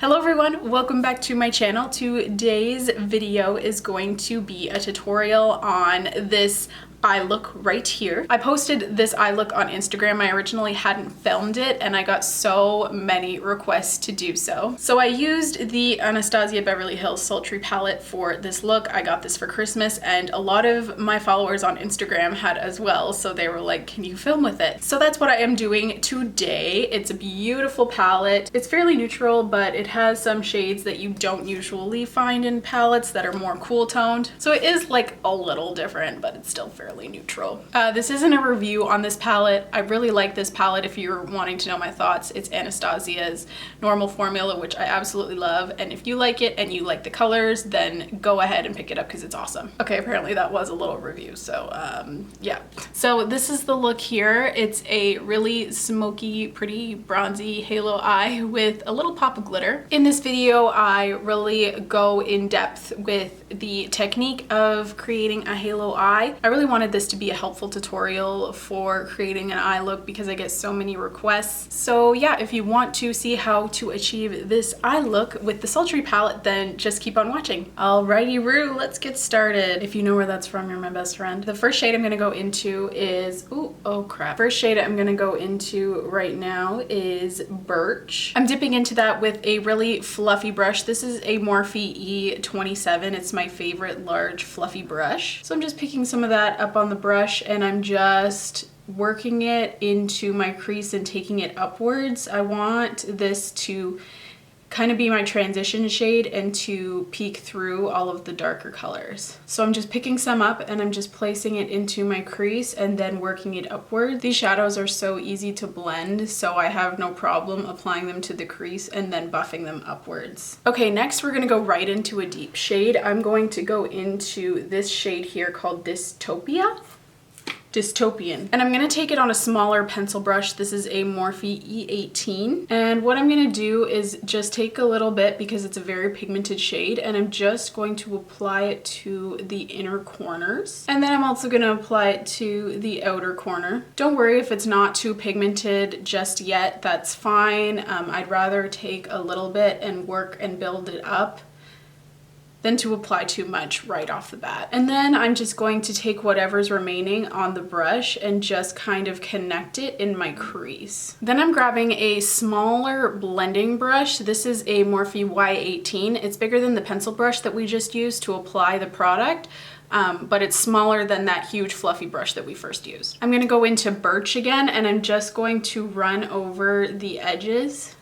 Hello everyone, welcome back to my channel. Today's video is going to be a tutorial on this eye look right here. I posted this eye look on Instagram. I originally hadn't filmed it and I got so many requests to do so. So I used the Anastasia Beverly Hills Sultry palette for this look. I got this for Christmas and a lot of my followers on Instagram had as well. So they were like, can you film with it? So that's what I am doing today. It's a beautiful palette. It's fairly neutral, but it has some shades that you don't usually find in palettes that are more cool toned. So it is like a little different, but it's still fairly neutral. This isn't a review on this palette. I really like this palette. If you're wanting to know my thoughts, it's Anastasia's normal formula, which I absolutely love. And if you like it and you like the colors, then go ahead and pick it up because it's awesome. Okay, apparently that was a little review. So yeah. So this is the look here. It's a really smoky, pretty bronzy halo eye with a little pop of glitter. In this video, I really go in depth with the technique of creating a halo eye. I really wanted this to be a helpful tutorial for creating an eye look because I get so many requests. So yeah, if you want to see how to achieve this eye look with the Sultry palette, then just keep on watching. Alrighty, Roo, let's get started. If you know where that's from, you're my best friend. The first shade I'm gonna go into is, oh crap. First shade I'm gonna go into right now is Birch. I'm dipping into that with a really fluffy brush. This is a Morphe E27. It's my favorite large fluffy brush. So I'm just picking some of that up on the brush and I'm just working it into my crease and taking it upwards. I want this to kind of be my transition shade and to peek through all of the darker colors. So I'm just picking some up and I'm just placing it into my crease and then working it upward. These shadows are so easy to blend, so I have no problem applying them to the crease and then buffing them upwards. Okay, next we're gonna go right into a deep shade. I'm going to go into this shade here called Dystopian. And I'm gonna take it on a smaller pencil brush. This is a Morphe E18. And what I'm gonna do is just take a little bit because it's a very pigmented shade and I'm just going to apply it to the inner corners. And then I'm also gonna apply it to the outer corner. Don't worry if it's not too pigmented just yet, that's fine. I'd rather take a little bit and work and build it up than to apply too much right off the bat. And then I'm just going to take whatever's remaining on the brush and just kind of connect it in my crease. Then I'm grabbing a smaller blending brush. This is a Morphe Y18. It's bigger than the pencil brush that we just used to apply the product. But it's smaller than that huge fluffy brush that we first used. I'm gonna go into Birch again and I'm just going to run over the edges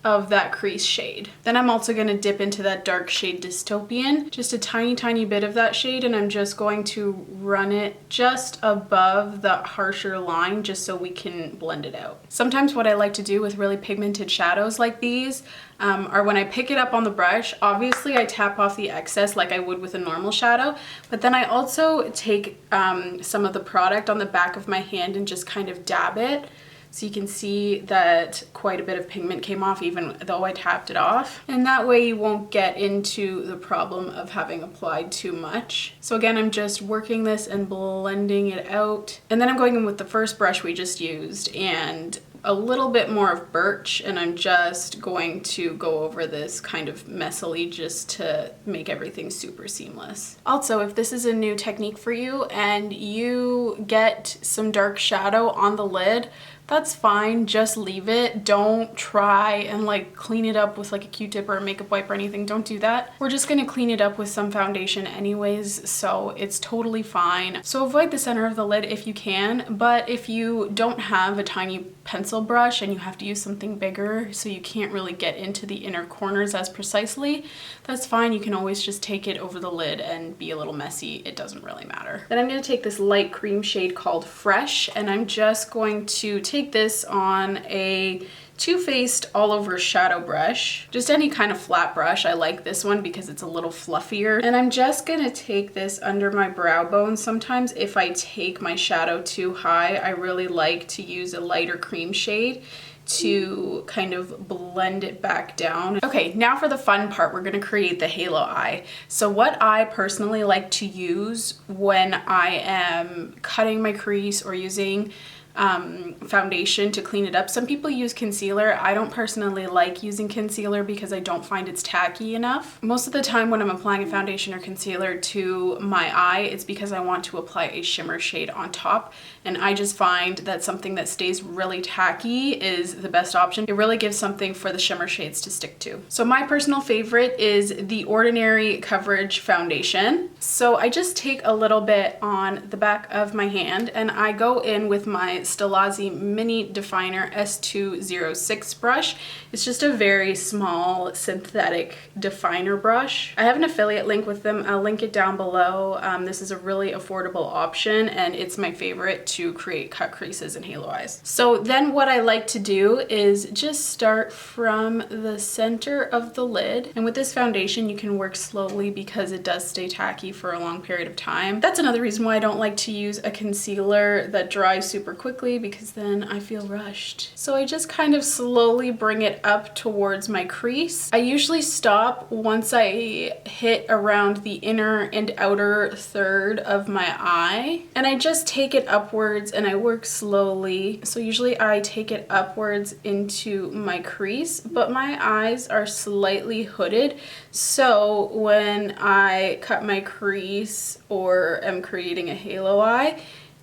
of that crease shade. Then I'm also going to dip into that dark shade Dystopian, just a tiny bit of that shade, and I'm just going to run it just above the harsher line just so we can blend it out. Sometimes what I like to do with really pigmented shadows like these are when I pick it up on the brush, obviously I tap off the excess like I would with a normal shadow, but then I also take some of the product on the back of my hand and just kind of dab it. So you can see that quite a bit of pigment came off even though I tapped it off. And that way you won't get into the problem of having applied too much. So again, I'm just working this and blending it out. And then I'm going in with the first brush we just used and a little bit more of Birch, and I'm just going to go over this kind of messily just to make everything super seamless. Also, if this is a new technique for you and you get some dark shadow on the lid, that's fine, just leave it. Don't try and like clean it up with like a Q-tip or a makeup wipe or anything. Don't do that. We're just gonna clean it up with some foundation anyways, so it's totally fine. So avoid the center of the lid if you can, but if you don't have a tiny pencil brush and you have to use something bigger so you can't really get into the inner corners as precisely, that's fine. You can always just take it over the lid and be a little messy. It doesn't really matter. Then I'm gonna take this light cream shade called Fresh and I'm just going to take this on a Too Faced all over shadow brush, just any kind of flat brush. I like this one because it's a little fluffier. And I'm just gonna take this under my brow bone. Sometimes if I take my shadow too high, I really like to use a lighter cream shade to kind of blend it back down. Okay, now for the fun part, we're gonna create the halo eye. So what I personally like to use when I am cutting my crease or using foundation to clean it up. Some people use concealer. I don't personally like using concealer because I don't find it's tacky enough. Most of the time when I'm applying a foundation or concealer to my eye, it's because I want to apply a shimmer shade on top, and I just find that something that stays really tacky is the best option. It really gives something for the shimmer shades to stick to. So my personal favorite is the Ordinary Coverage Foundation. So I just take a little bit on the back of my hand and I go in with my Stilazzi Mini Definer S206 brush. It's just a very small synthetic definer brush. I have an affiliate link with them. I'll link it down below. This is a really affordable option and it's my favorite to create cut creases and halo eyes. So then what I like to do is just start from the center of the lid. And with this foundation, you can work slowly because it does stay tacky for a long period of time. That's another reason why I don't like to use a concealer that dries super quickly, because then I feel rushed. So I just kind of slowly bring it up towards my crease. I usually stop once I hit around the inner and outer third of my eye, and I just take it upwards and I work slowly. So usually I take it upwards into my crease, but my eyes are slightly hooded, so when I cut my crease or am creating a halo eye,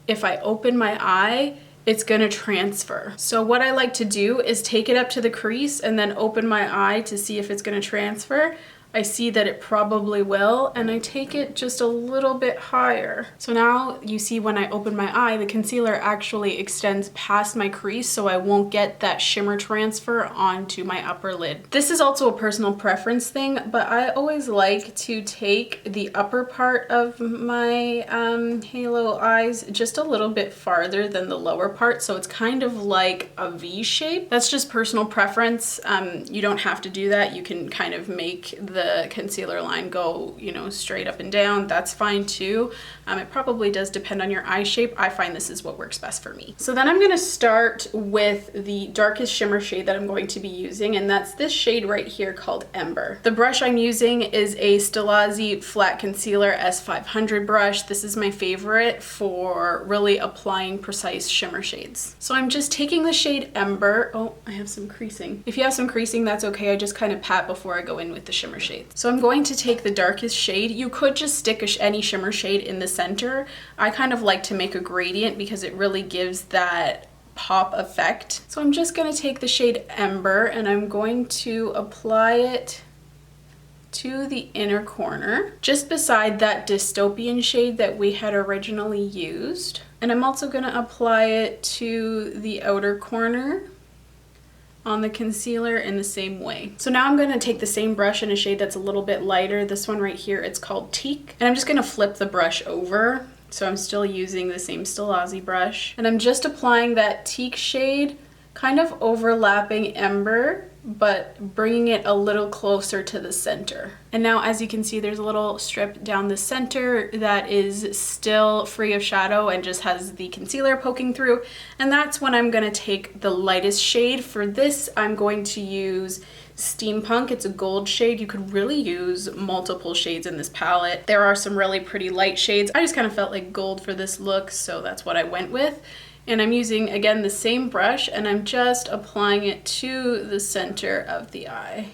if I open my eye, it's gonna transfer. So what I like to do is take it up to the crease and then open my eye to see if it's gonna transfer. I see that it probably will, and I take it just a little bit higher. So now you see when I open my eye, the concealer actually extends past my crease, so I won't get that shimmer transfer onto my upper lid. This is also a personal preference thing, but I always like to take the upper part of my halo eyes just a little bit farther than the lower part, so it's kind of like a V shape. That's just personal preference. You don't have to do that. You can kind of make the concealer line go, you know, straight up and down. That's fine too. It probably does depend on your eye shape. I find this is what works best for me. So then I'm going to start with the darkest shimmer shade that I'm going to be using, and that's this shade right here called Ember. The brush I'm using is a Stilazzi Flat Concealer S500 brush. This is my favorite for really applying precise shimmer shades. So I'm just taking the shade Ember. Oh, I have some creasing. If you have some creasing, that's okay. I just kind of pat before I go in with the shimmer shade. So I'm going to take the darkest shade. You could just stick any shimmer shade in the center. I kind of like to make a gradient because it really gives that pop effect. So I'm just going to take the shade Ember and I'm going to apply it to the inner corner, just beside that dystopian shade that we had originally used. And I'm also going to apply it to the outer corner on the concealer in the same way. So now I'm going to take the same brush in a shade that's a little bit lighter. This one right here, it's called Teak. And I'm just going to flip the brush over. So I'm still using the same Stilazzi brush. And I'm just applying that Teak shade, kind of overlapping Ember, but bringing it a little closer to the center. And now as you can see, there's a little strip down the center that is still free of shadow and just has the concealer poking through. And that's when I'm gonna take the lightest shade. For this, I'm going to use Steampunk. It's a gold shade. You could really use multiple shades in this palette. There are some really pretty light shades. I just kind of felt like gold for this look, so that's what I went with. And I'm using, again, the same brush, and I'm just applying it to the center of the eye.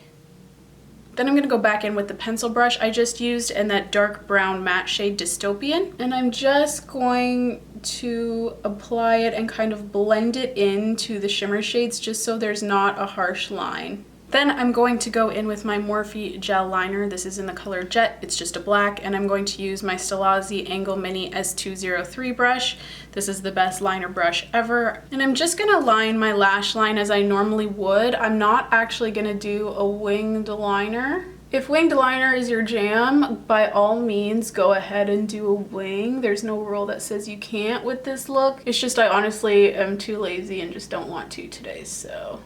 Then I'm going to go back in with the pencil brush I just used in that dark brown matte shade Dystopian. And I'm just going to apply it and kind of blend it into the shimmer shades just so there's not a harsh line. Then I'm going to go in with my Morphe gel liner. This is in the color Jet. It's just a black, and I'm going to use my Stilazzi Angle Mini S203 brush. This is the best liner brush ever. And I'm just gonna line my lash line as I normally would. I'm not actually gonna do a winged liner. If winged liner is your jam, by all means go ahead and do a wing. There's no rule that says you can't with this look. It's just I honestly am too lazy and just don't want to today, so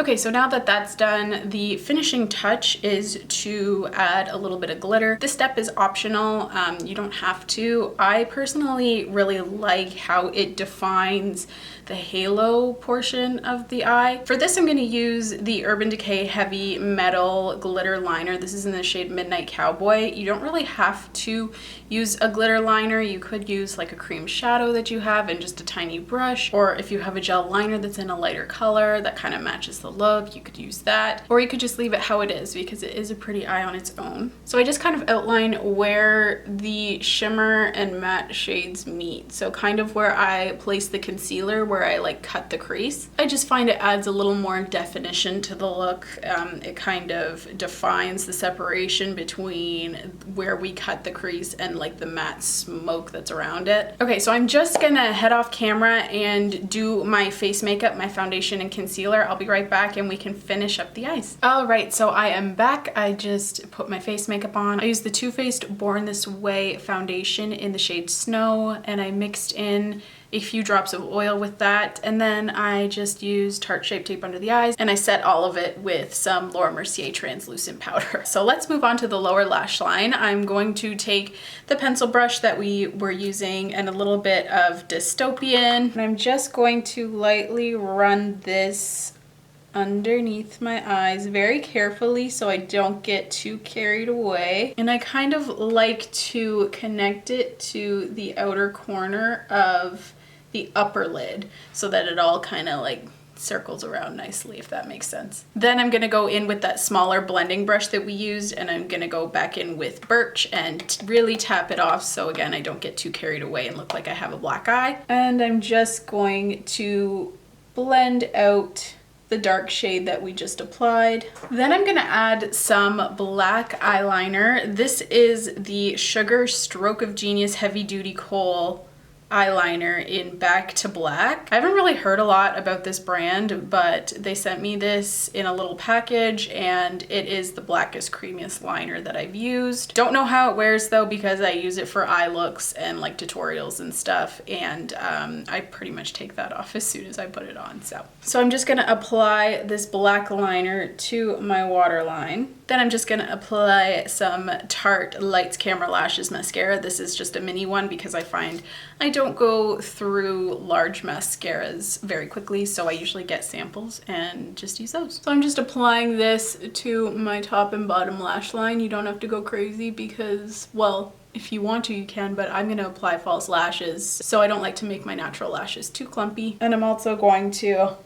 Okay, so now that that's done, the finishing touch is to add a little bit of glitter. This step is optional. You don't have to. I personally really like how it defines the halo portion of the eye. For this, I'm going to use the Urban Decay Heavy Metal Glitter Liner. This is in the shade Midnight Cowboy. You don't really have to use a glitter liner. You could use like a cream shadow that you have and just a tiny brush, or if you have a gel liner that's in a lighter color that kind of matches the look, you could use that, or you could just leave it how it is because it is a pretty eye on its own. So I just kind of outline where the shimmer and matte shades meet. So kind of where I place the concealer, where I like cut the crease. I just find it adds a little more definition to the look. It kind of defines the separation between where we cut the crease and like the matte smoke that's around it. Okay, so I'm just gonna head off camera and do my face makeup, my foundation and concealer. I'll be right back and we can finish up the eyes. All right, so I am back. I just put my face makeup on. I used the Too Faced Born This Way foundation in the shade Snow, and I mixed in a few drops of oil with that, and then I just used Tarte Shape Tape under the eyes, and I set all of it with some Laura Mercier translucent powder. So let's move on to the lower lash line. I'm going to take the pencil brush that we were using and a little bit of Dystopian, and I'm just going to lightly run this underneath my eyes very carefully so I don't get too carried away. And I kind of like to connect it to the outer corner of the upper lid so that it all kind of like circles around nicely, if that makes sense. Then I'm gonna go in with that smaller blending brush that we used, and I'm gonna go back in with Birch and really tap it off so again I don't get too carried away and look like I have a black eye. And I'm just going to blend out the dark shade that we just applied. Then I'm gonna add some black eyeliner. This is the Sugar Stroke of Genius Heavy Duty Kohl eyeliner in Back to Black. I haven't really heard a lot about this brand, but they sent me this in a little package and it is the blackest, creamiest liner that I've used. Don't know how it wears though because I use it for eye looks and like tutorials and stuff, and I pretty much take that off as soon as I put it on. So I'm just gonna apply this black liner to my waterline. Then I'm just gonna apply some Tarte Lights Camera Lashes mascara. This is just a mini one because I find I don't go through large mascaras very quickly, so I usually get samples and just use those. So I'm just applying this to my top and bottom lash line. You don't have to go crazy because, well, if you want to, you can, but I'm gonna apply false lashes, so I don't like to make my natural lashes too clumpy. And I'm also going to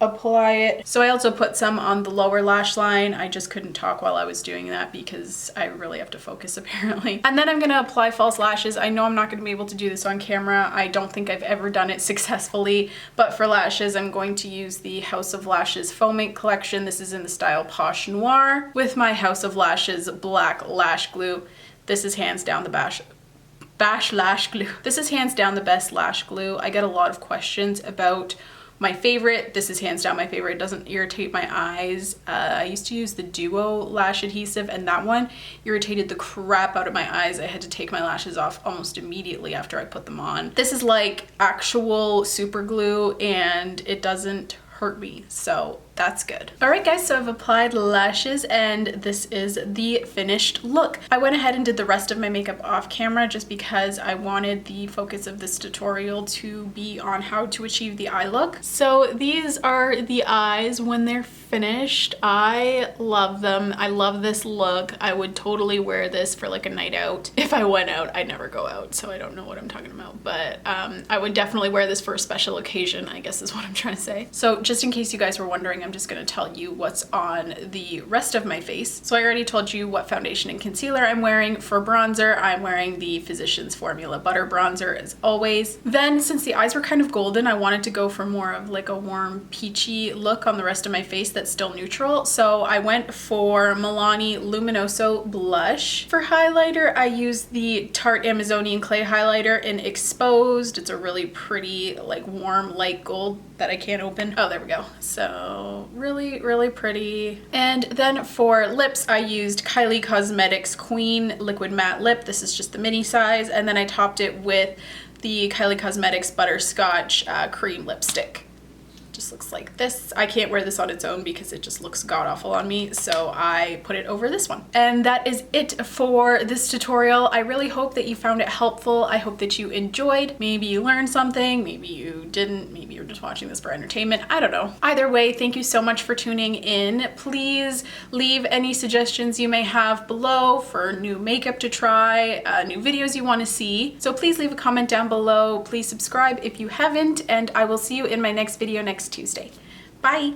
apply it. So I also put some on the lower lash line. I just couldn't talk while I was doing that because I really have to focus apparently. And then I'm gonna apply false lashes. I know I'm not gonna be able to do this on camera. I don't think I've ever done it successfully, but for lashes, I'm going to use the House of Lashes Foam Ink collection. This is in the style Posh Noir with my House of Lashes black lash glue. This is hands down the Bash Lash Glue. This is hands down the best lash glue. I get a lot of questions about my favorite. This is hands down my favorite. It doesn't irritate my eyes. I used to use the Duo lash adhesive and that one irritated the crap out of my eyes. I had to take my lashes off almost immediately after I put them on. This is like actual super glue and it doesn't hurt me, so that's good. All right guys, so I've applied lashes and this is the finished look. I went ahead and did the rest of my makeup off camera just because I wanted the focus of this tutorial to be on how to achieve the eye look. So these are the eyes when they're finished. I love them. I love this look. I would totally wear this for like a night out. If I went out, I'd never go out, so I don't know what I'm talking about, but I would definitely wear this for a special occasion, I guess is what I'm trying to say. So just in case you guys were wondering, I'm just going to tell you what's on the rest of my face. So I already told you what foundation and concealer I'm wearing. For bronzer, I'm wearing the Physicians Formula Butter Bronzer as always. Then since the eyes were kind of golden, I wanted to go for more of like a warm peachy look on the rest of my face that's still neutral. So I went for Milani Luminoso blush. For highlighter, I used the Tarte Amazonian Clay highlighter in Exposed. It's a really pretty like warm light gold that I can't open. Oh, there we go. So really pretty. And then for lips, I used Kylie Cosmetics Queen Liquid Matte Lip. This is just the mini size. And then I topped it with the Kylie Cosmetics Butterscotch Cream Lipstick. Just looks like this. I can't wear this on its own because it just looks god awful on me, so I put it over this one. And that is it for this tutorial. I really hope that you found it helpful. I hope that you enjoyed. Maybe you learned something, maybe you didn't, maybe you're just watching this for entertainment. I don't know. Either way, thank you so much for tuning in. Please leave any suggestions you may have below for new makeup to try, new videos you want to see. So please leave a comment down below. Please subscribe if you haven't, and I will see you in my next video next Tuesday. Bye!